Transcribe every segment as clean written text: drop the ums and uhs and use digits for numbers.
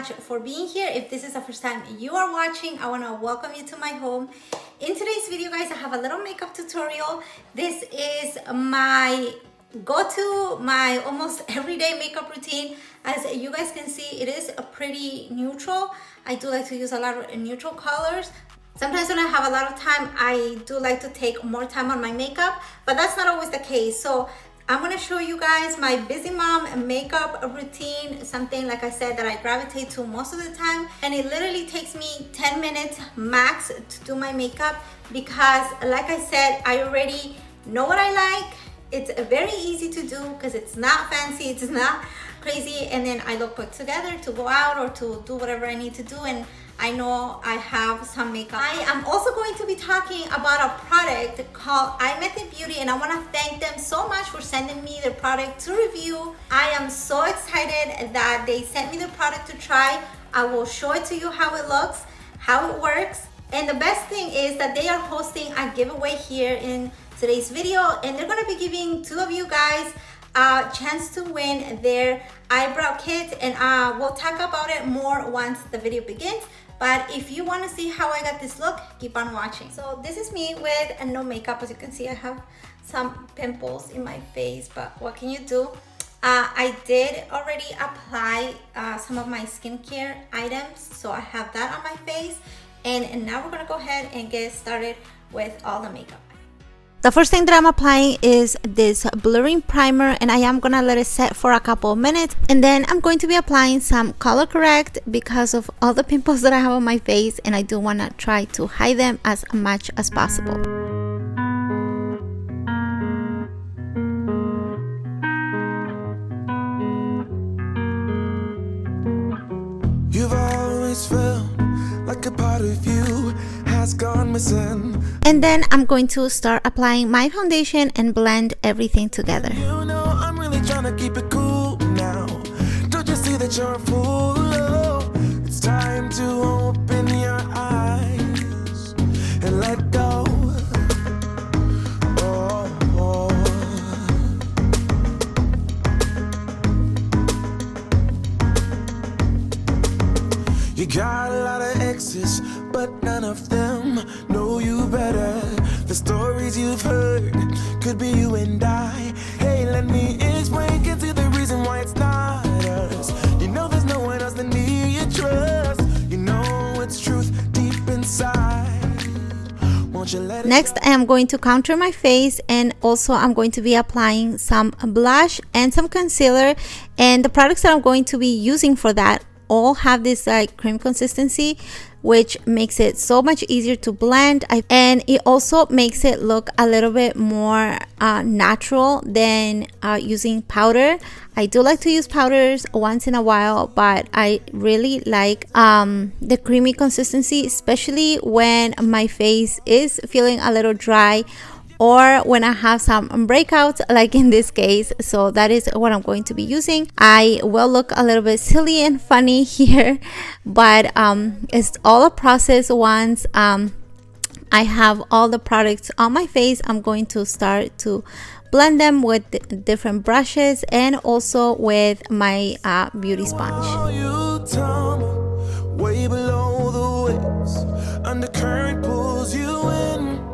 much for being here. If this is the first time you are watching, I want to welcome you to my home. In today's video, guys, I have a little makeup tutorial. This is my go-to, my almost everyday makeup routine. As you guys can see, it is a pretty neutral. I do like to use a lot of neutral colors. Sometimes when I have a lot of time, I do like to take more time on my makeup, but that's not always the case. So I'm gonna show you guys my busy mom makeup routine, something like I said that I gravitate to most of the time, and it literally takes me 10 minutes max to do my makeup because like I said, I already know what I like. It's very easy to do because it's not fancy, it's not crazy, and then I look put together to go out or to do whatever I need to do, and I know I have some makeup. I am also going to be talking about a product called Imethod Beauty, and I want to thank them so much for sending me their product to review. I am so excited that they sent me the product to try. I will show it to you how it looks, how it works, and the best thing is that they are hosting a giveaway here in today's video, and they're going to be giving two of you guys a chance to win their eyebrow kit, and we'll talk about it more once the video begins. But if you want to see how I got this look, keep on watching. So this is me with no makeup. As you can see, I have some pimples in my face, but what can you do? I did already apply some of my skincare items, so I have that on my face, and now we're gonna go ahead and get started with all the makeup. The first thing that I'm applying is this blurring primer, and I am gonna let it set for a couple of minutes, and then I'm going to be applying some color correct because of all the pimples that I have on my face, and I do want to try to hide them as much as possible. You've always felt like a part of you has gone missing. And then I'm going to start applying my foundation and blend everything together. You know I'm really trying to keep it cool now. Don't you see that you're a fool? Oh, it's time to open your eyes and let go. Oh, oh. You got a lot of exes, but none of them know you better. The stories you've heard could be you and I. Hey, let me explain, get to the reason why it's not us. You know there's no one else that need you trust. You know it's truth deep inside. Won't you let it Next, I am going to contour my face, and also I'm going to be applying some blush and some concealer. And the products that I'm going to be using for that all have this like cream consistency, which makes it so much easier to blend, and it also makes it look a little bit more natural than using powder. I do like to use powders once in a while, but I really like the creamy consistency, especially when my face is feeling a little dry or when I have some breakouts like in this case. So that is what I'm going to be using. I will look a little bit silly and funny here, but it's all a process. Once I have all the products on my face, I'm going to start to blend them with different brushes and also with my beauty sponge. you tumble way below the waves, undercurrent pulls you in.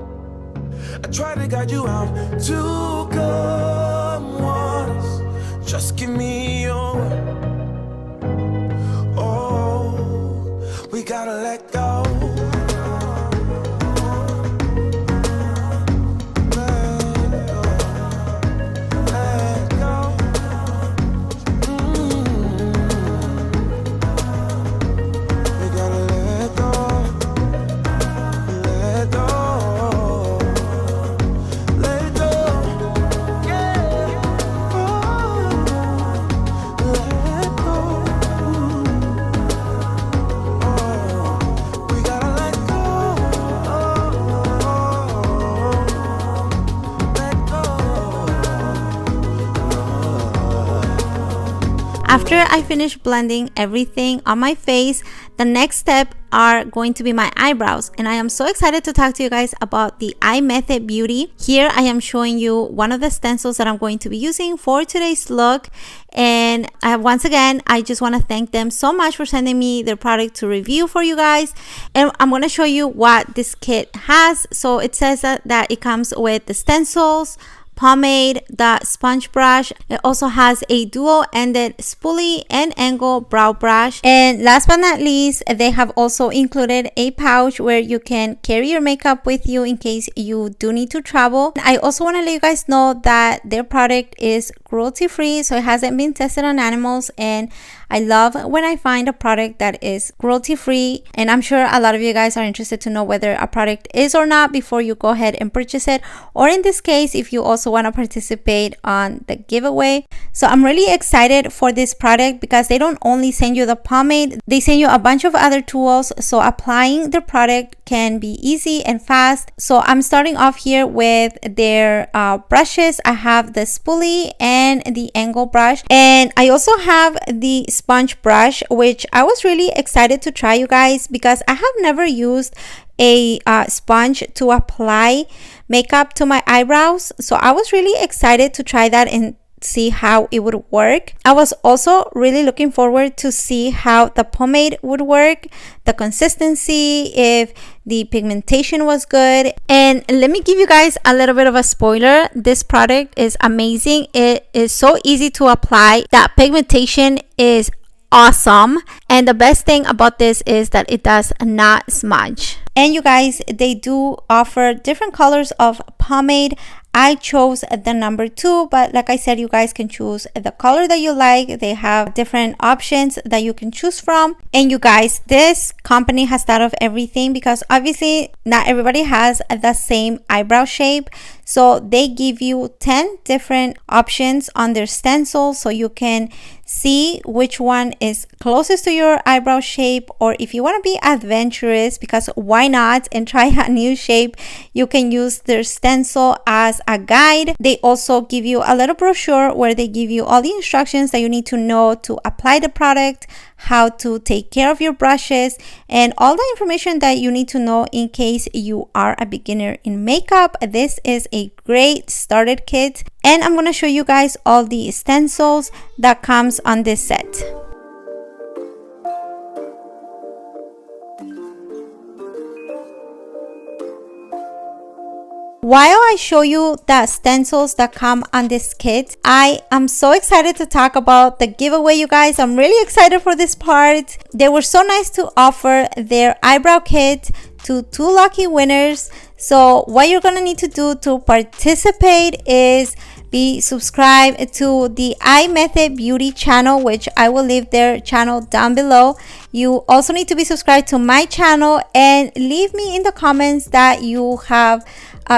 I try to guide you out to calm waters. Just give me your word. Oh, we gotta let go. Let go. We gotta let go. Let go. Let go. After I finish blending everything on my face, the next step are going to be my eyebrows, and I am so excited to talk to you guys about the Imethod Beauty. Here I am showing you one of the stencils that I'm going to be using for today's look, and once again I just want to thank them so much for sending me their product to review for you guys. And I'm going to show you what this kit has. So it says that it comes with the stencils, pomade, the sponge brush. It also has a dual-ended spoolie and angle brow brush, and last but not least, they have also included a pouch where you can carry your makeup with you in case you do need to travel. I also want to let you guys know that their product is cruelty-free, so it hasn't been tested on animals, and I love when I find a product that is cruelty-free, and I'm sure a lot of you guys are interested to know whether a product is or not before you go ahead and purchase it, or in this case, if you also want to participate on the giveaway. So I'm really excited for this product because they don't only send you the pomade, they send you a bunch of other tools, so applying the product can be easy and fast. So I'm starting off here with their brushes. I have the spoolie and the angle brush, and I also have the sponge brush, which I was really excited to try, you guys, because I have never used a sponge to apply makeup to my eyebrows. So I was really excited to try that and see how it would work. I was also really looking forward to see how the pomade would work, the consistency, if the pigmentation was good. And let me give you guys a little bit of a spoiler. This product is amazing. It is so easy to apply. That pigmentation is awesome, and the best thing about this is that it does not smudge. And you guys, they do offer different colors of pomade. I chose the number 2, but like I said, you guys can choose the color that you like. They have different options that you can choose from. And you guys, this company has thought of everything because obviously not everybody has the same eyebrow shape. So they give you 10 different options on their stencil, so you can see which one is closest to your eyebrow shape. Or if you want to be adventurous, because why not, and try a new shape, you can use their stencil as a guide. They also give you a little brochure where they give you all the instructions that you need to know to apply the product, how to take care of your brushes, and all the information that you need to know in case you are a beginner in makeup. This is a great starter kit, and I'm going to show you guys all the stencils that comes on this set. While I show you the stencils that come on this kit, I am so excited to talk about the giveaway, you guys. I'm really excited for this part. They were so nice to offer their eyebrow kit to 2 lucky winners. So what you're gonna need to do to participate is be subscribed to the Imethod Beauty channel, which I will leave their channel down below. You also need to be subscribed to my channel and leave me in the comments that you have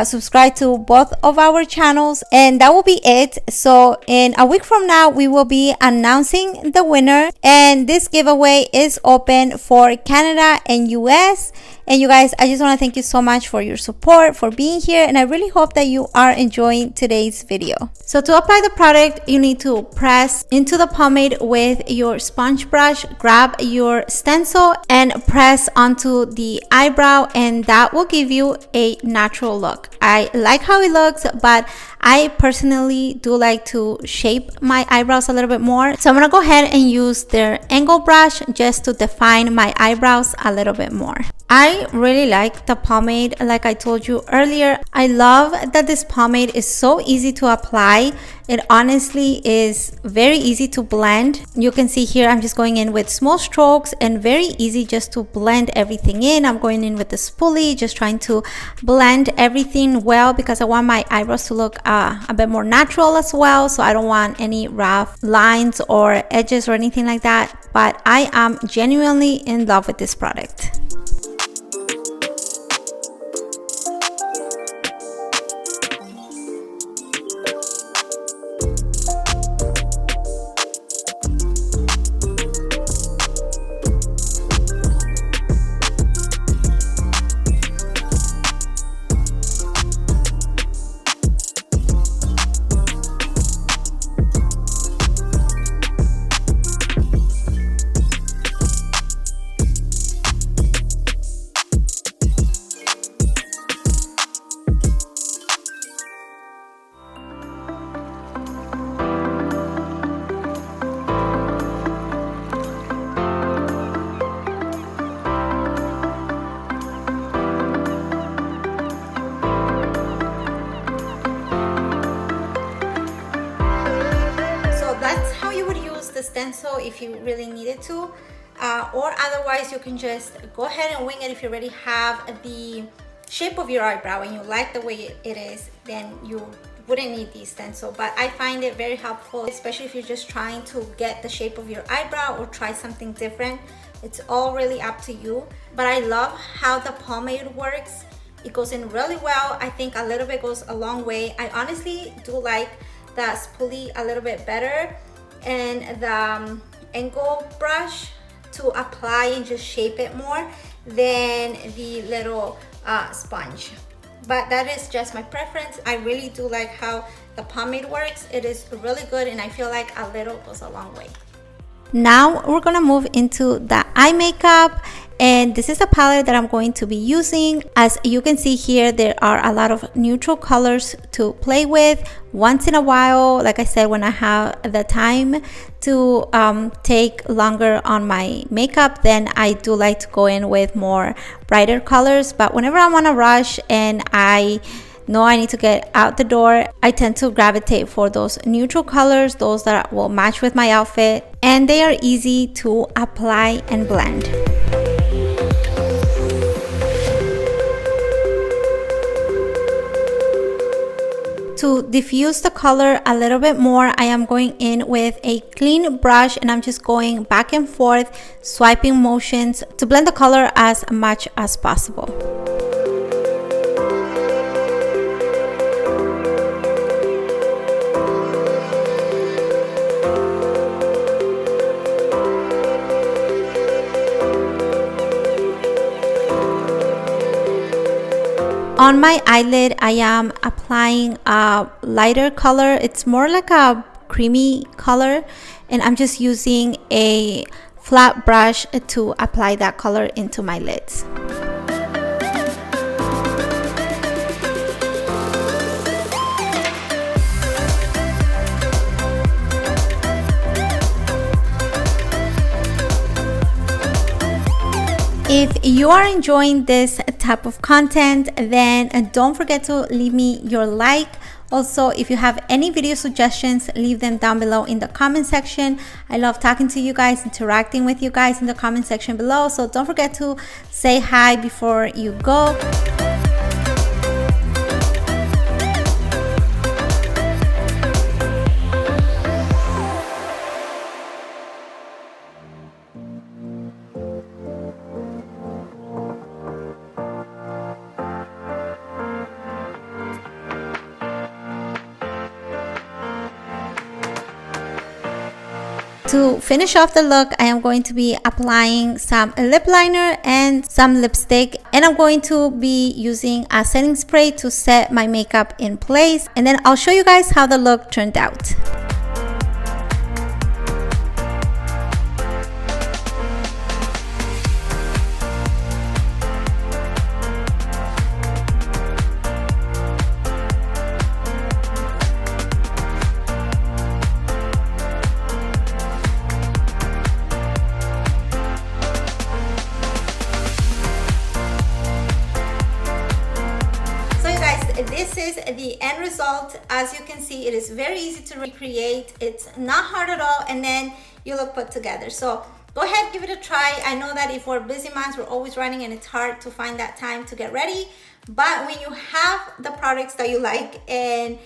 subscribe to both of our channels, and that will be it. So in a week from now, we will be announcing the winner, and this giveaway is open for Canada and US. And you guys, I just want to thank you so much for your support, for being here, and I really hope that you are enjoying today's video. So to apply the product, you need to press into the pomade with your sponge brush, grab your stencil and press onto the eyebrow, and that will give you a natural look. I like how it looks, but I personally do like to shape my eyebrows a little bit more. So I'm gonna go ahead and use their angle brush just to define my eyebrows a little bit more. I really like the pomade, like I told you earlier. I love that this pomade is so easy to apply. It honestly is very easy to blend. You can see here I'm just going in with small strokes and very easy just to blend everything in. I'm going in with the spoolie, just trying to blend everything well because I want my eyebrows to look a bit more natural as well. So I don't want any rough lines or edges or anything like that. But I am genuinely in love with this product. stencil if you really needed to, or otherwise you can just go ahead and wing it. If you already have the shape of your eyebrow and you like the way it is, then you wouldn't need the stencil. But I find it very helpful, especially if you're just trying to get the shape of your eyebrow or try something different. It's all really up to you. But I love how the pomade works. It goes in really well. I think a little bit goes a long way. I honestly do like the spoolie a little bit better, and the angle brush to apply and just shape it more than the little sponge. But that is just my preference. I really do like how the pomade works. It is really good, and I feel like a little goes a long way. Now we're gonna move into the eye makeup, and this is a palette that I'm going to be using. As you can see here, there are a lot of neutral colors to play with. Once in a while, like I said, when I have the time to take longer on my makeup, then I do like to go in with more brighter colors. But whenever I'm on a rush and I know I need to get out the door, I tend to gravitate for those neutral colors, those that will match with my outfit, and they are easy to apply and blend. To diffuse the color a little bit more, I am going in with a clean brush, and I'm just going back and forth, swiping motions to blend the color as much as possible. On my eyelid, I am applying a lighter color. It's more like a creamy color, and I'm just using a flat brush to apply that color into my lids. If you are enjoying this type of content, then don't forget to leave me your like. Also, if you have any video suggestions, leave them down below in the comment section. I love talking to you guys, interacting with you guys in the comment section below. So don't forget to say hi before you go. To finish off the look, I am going to be applying some lip liner and some lipstick, and I'm going to be using a setting spray to set my makeup in place, and then I'll show you guys how the look turned out. This is the end result. As you can see, it is very easy to recreate. It's not hard at all, and then you look put together. So go ahead, give it a try. I know that if we're busy moms, we're always running and it's hard to find that time to get ready. But when you have the products that you like and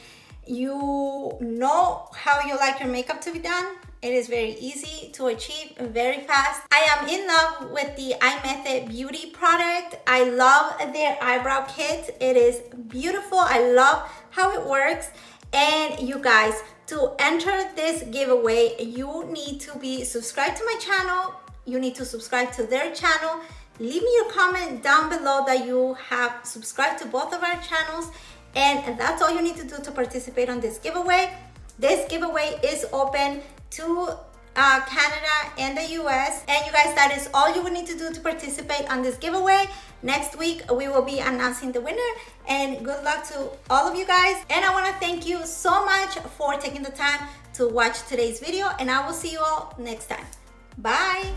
you know how you like your makeup to be done, it is very easy to achieve, very fast. I am in love with the Imethod Beauty product. I love their eyebrow kit. It is beautiful. I love how it works. And you guys, to enter this giveaway, you need to be subscribed to my channel. You need to subscribe to their channel. Leave me your comment down below that you have subscribed to both of our channels. And that's all you need to do to participate on this giveaway. This giveaway is open to Canada and the US, and you guys, that is all you will need to do to participate on this giveaway. Next week we will be announcing the winner, and good luck to all of you guys. And I want to thank you so much for taking the time to watch today's video, and I will see you all next time. Bye.